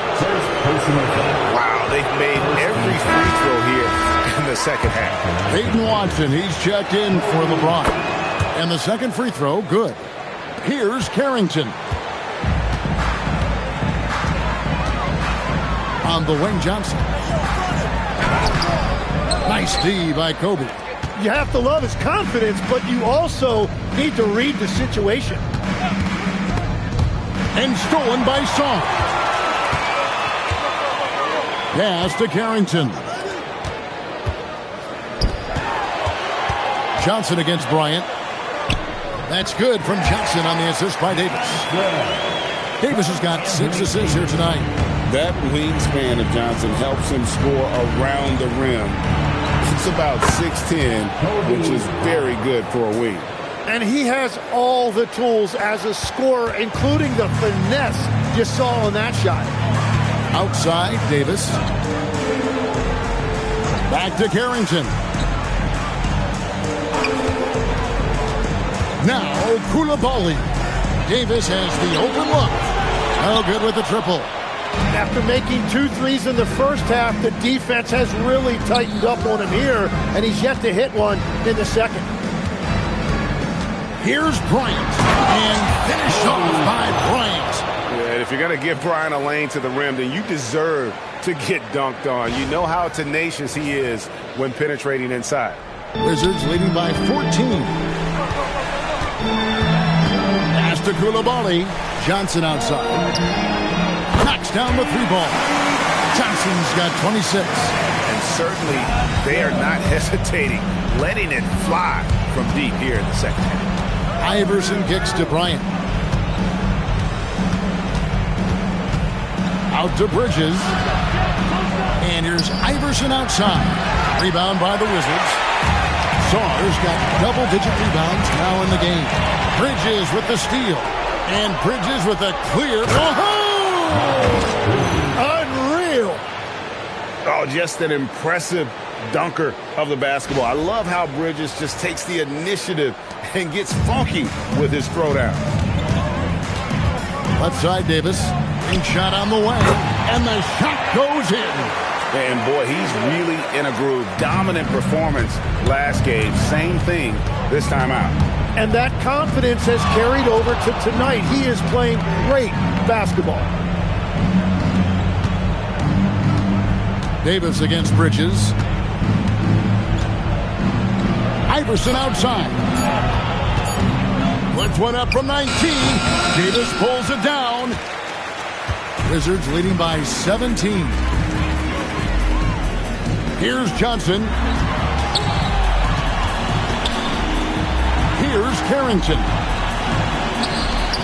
Wow, they've made every free throw here in the second half. Peyton Watson, he's checked in for LeBron. And the second free throw, good. Here's Carrington. On the wing, Johnson. Nice D by Kobe. You have to love his confidence, but you also need to read the situation. And stolen by Song. Pass to Carrington. Johnson against Bryant. That's good from Johnson on the assist by Davis. Davis has got 6 assists here tonight. That wingspan of Johnson helps him score around the rim. It's about 6'10", which is very good for a wing. And he has all the tools as a scorer, including the finesse you saw in that shot. Outside, Davis. Back to Carrington. Now, Koulibaly. Davis has the open look. Oh, good with the triple. After making 2 threes in the first half, the defense has really tightened up on him here, and he's yet to hit one in the second. Here's Bryant, and finished off by Bryant. Yeah, if you're going to give Bryant a lane to the rim, then you deserve to get dunked on. You know how tenacious he is when penetrating inside. Wizards leading by 14. Pass to Koulibaly. Johnson outside. Knocks down the 3-ball. Johnson's got 26. And certainly they are not hesitating, letting it fly from deep here in the second half. Iverson kicks to Bryant. Out to Bridges. And here's Iverson outside. Rebound by the Wizards. Sawers got double-digit rebounds now in the game. Bridges with the steal. And Bridges with a clear. Unreal. Oh, just an impressive dunker of the basketball. I love how Bridges just takes the initiative and gets funky with his throwdown. Left side, Davis. Big shot on the way. And the shot goes in. And boy, he's really in a groove. Dominant performance last game. Same thing this time out. And that confidence has carried over to tonight. He is playing great basketball. Davis against Bridges. Iverson outside. Puts one up from 19. Davis pulls it down. Wizards leading by 17. Here's Johnson. Here's Carrington.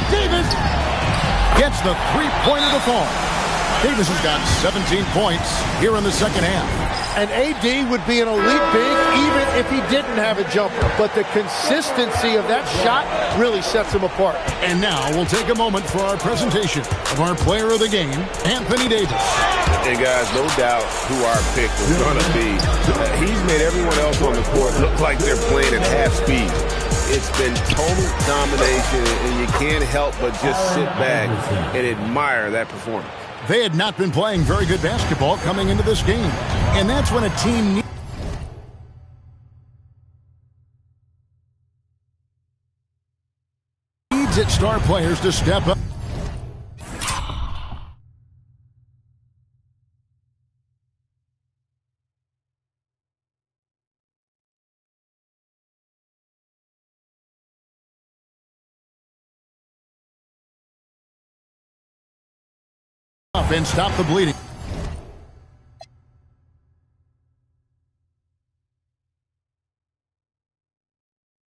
Davis gets the 3-pointer to fall. Davis has got 17 points here in the second half. And AD would be an elite big even if he didn't have a jumper. But the consistency of that shot really sets him apart. And now we'll take a moment for our presentation of our player of the game, Anthony Davis. And guys, no doubt who our pick was going to be. He's made everyone else on the court look like they're playing at half speed. It's been total domination, and you can't help but just sit back and admire that performance. They had not been playing very good basketball coming into this game. And that's when a team needs its star players to step up. and stop the bleeding.